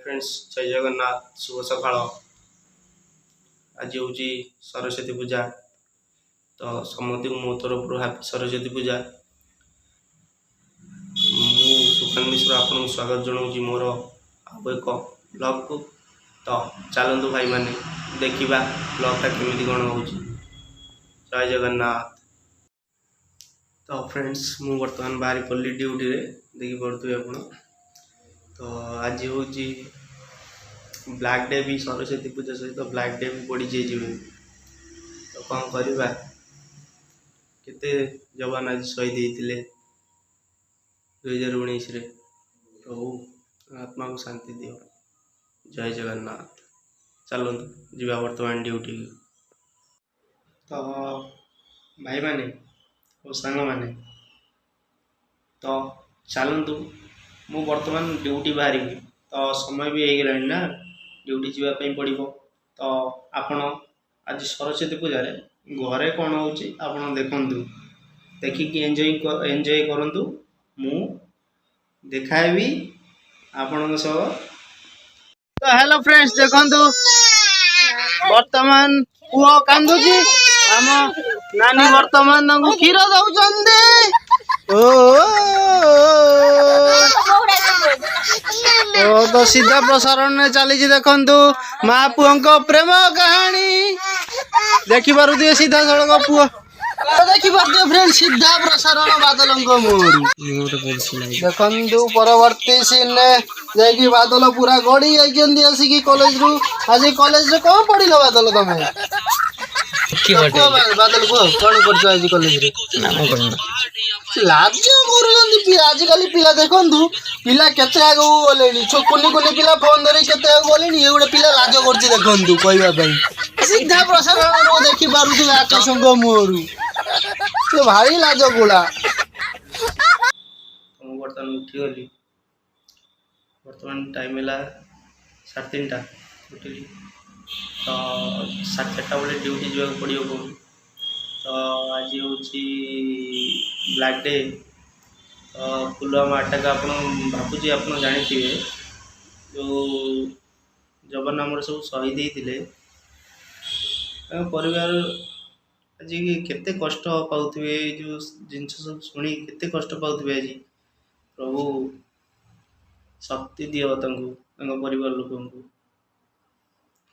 Friends जय जगन्नाथ शुभ सकाळ। आज हूँ सरस्वती पूजा तो समस्त मो तरफ हैप्पी सरस्वती पूजा। मु सुकान मिश्र आपन स्वागत जनाऊँ मोर आउ एक ब्लॉग को। तो चलतु भाई माने देखा ब्लॉगटा केमी कौन हो। जय जगन्नाथ। तो फ्रेंड्स मु बर्तमान बाहरी पड़ी ड्यूटी रे देखी पड़ुवे आप। तो आज हूँ ब्लैक डे भी सरस्वती पूजा सहित ब्लैक डे भी पड़ी जाइए। तो कौन करवा केते जवान आज शहीद होते 2019 रे। प्रभु आत्मा को शांति दियो। जय जगन्नाथ। चलतु जीवा वर्तमान ड्यूटी। तो भाई माने और सांग माने तो चलतु मु वर्तमान ड्यूटी बाहरी। तो समय भी हो गलानी ना ड्यूटी जावाई पड़ो। तो आपण आज सरस्वती पूजा रे घरे कौन हो देखु देखिकी एंजॉय करंतु। मु देखाबी आपण सह। तो हेलो फ्रेंड्स देखंतु वर्तमान पुओ कांदुची आम नानी वर्तमान क्षीर दउचंदी। तो सीधा प्रसारण में चली देखु माँ पुओं प्रेम कहानी देखी पारे। सीधा सड़क पुओ देखी पारे फ्रेंड सीधा प्रसारण बादल देखु परवर्ती सीन जाकि बादल पूरा गड़ी जाइए आसिक कॉलेज रु। आज कॉलेज रे कौन पढ़िल बादल तमें बादल कह कौन कर आज कॉलेज रे लाज कर। आजिकल पिला देखु पिला केते आग गले कुनि कुनि पिला फोन धरी केते आग गले ये गोटे पिला लाज कर देखु कहवाई सीधा प्रसारण देखी पारे आकाश मुहरु तो भारी लाज गुला। बर्तमान उठीगली बर्तमान टाइम है 3:30 उठिली। तो 4:30 बेले ड्यूटी जावा पड़ो। तो आज हूँ ब्लैक डे। तो पुलवामा अटैक आप भावुँ आप जानी जो जवान आमर सब शहीद होते परिवार आज केते कष्ट पाउथिबे जो जिनस सब सुनी केते कष्ट पाउथिबे। आज प्रभु शक्ति दियो तांको परिवार लोकों को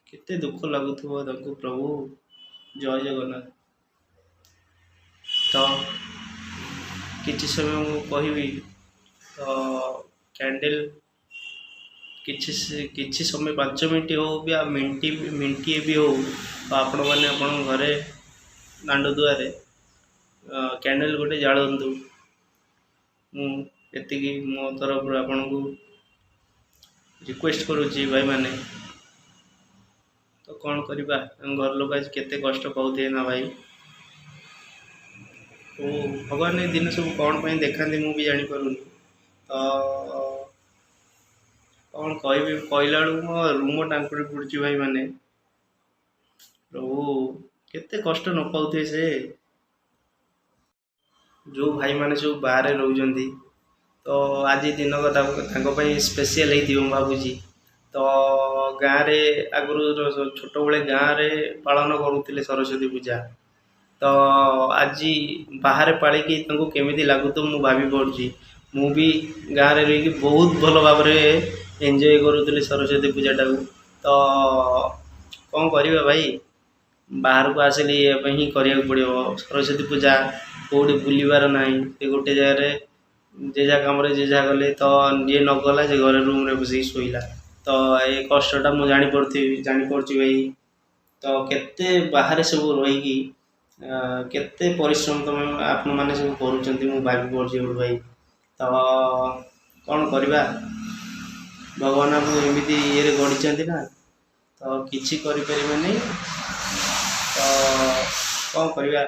केते दुख लगुथबो तांको प्रभु। जय जगन्नाथ। तो किछि समय मु कहबी तो कैंडल किछि समय 5 मिनट हो या मिनटिए भी हो तो आपण मैंने आपण घरे दांड दुआरे कैंडल गोटे जालतु। मुझे मो तरफ आपन को रिक्वेस्ट करुच्ची भाई माने। तो कौन करवा घर लोग आज केते कष्ट पाते ना भाई। तो भगवान ये दिन सब कौन पर देखा मुझे जानी पारुनी। तो कौन कह कहला मो रूम टांकुरी पड़ी भाई माने। प्रभु केते कष्ट न पाते से जो भाई माने सब बाहर रोचंती। तो आज दिन स्पेशल हो भावुची। तो गाँव रे आगुरी छोट बड़े गाँव रे पालन करुले सरस्वती पूजा। तो आज बाहर पालिकी केमी लगुत मु भावी पड़ी। मु भी गाँव रे रही बहुत भल भाव एंजॉय करुली सरस्वती पूजा टाक। तो कौन करवा भाई बाहर को आसिली ही करा पड़ो। सरस्वती पूजा कौटी बुलबार ना गोटे जगह जे जा कम जे जा गले। तो जी न गला जे घर रूम रे बस शोला। तो ये कष्टा मुझे जानी भाई। तो केते बाहर सब रही केते परिश्रम तुम आप मैंने सब कर भावी पड़ी भाई। तो कौन करवा भगवान आपको एमती ये गढ़ी ना तो किसी करें नहीं। तो कौन करवा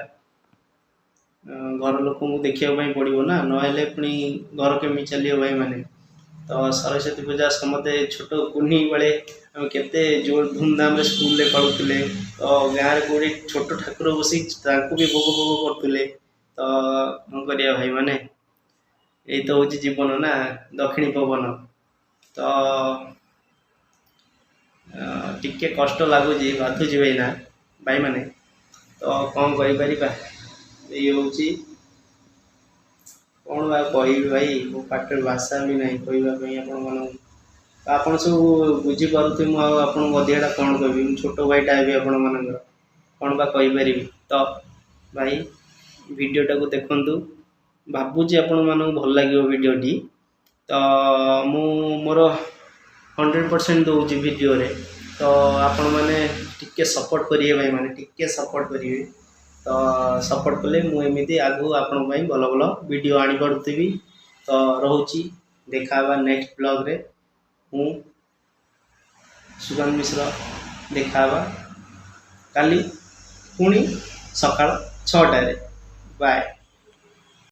घर लोक देखा पड़ो ना ना पुणी घर केमी चलो भाई माने। तो सरस्वती पूजा समते छोट कुनी बेले केते जो धूमधाम स्कूल पढ़ुले। तो गाँव में कौटी छोट ठाकुर बसी भी भोग भोग करुले। तो कौन करिया भाई माने यही तो हूँ जीवन ना दक्षिणी पवन। तो टिके कष्ट लगुच बाधुच भाईना भाई मैंने तो कौन कहीपर ये हूँ कौन बा कह भाई मो पाट भाषा भी ना कहवाई आप सब बुझीपे मुझेटा कौन कह छोट भाईटा भी आपण मान कौन बा कहीपर तो भाई वीडियोटा को देखंतु भावुची आपण मानक भल लगे वीडियोटी तो मु मोर 100% दूसरी वीडियो रे तो आपण मैंने टिके सपोर्ट करिए भाई मैंने टिके सपोर्ट करिए तो सपोर्ट कले मुझे आगू आपण भल भल वीडियो आनी पड़ुथी तो रोची देखा नेक्स्ट ब्लॉग रे हूँ सुगंध मिश्र देखा काली पुणी सकाळ 6टारे बाय।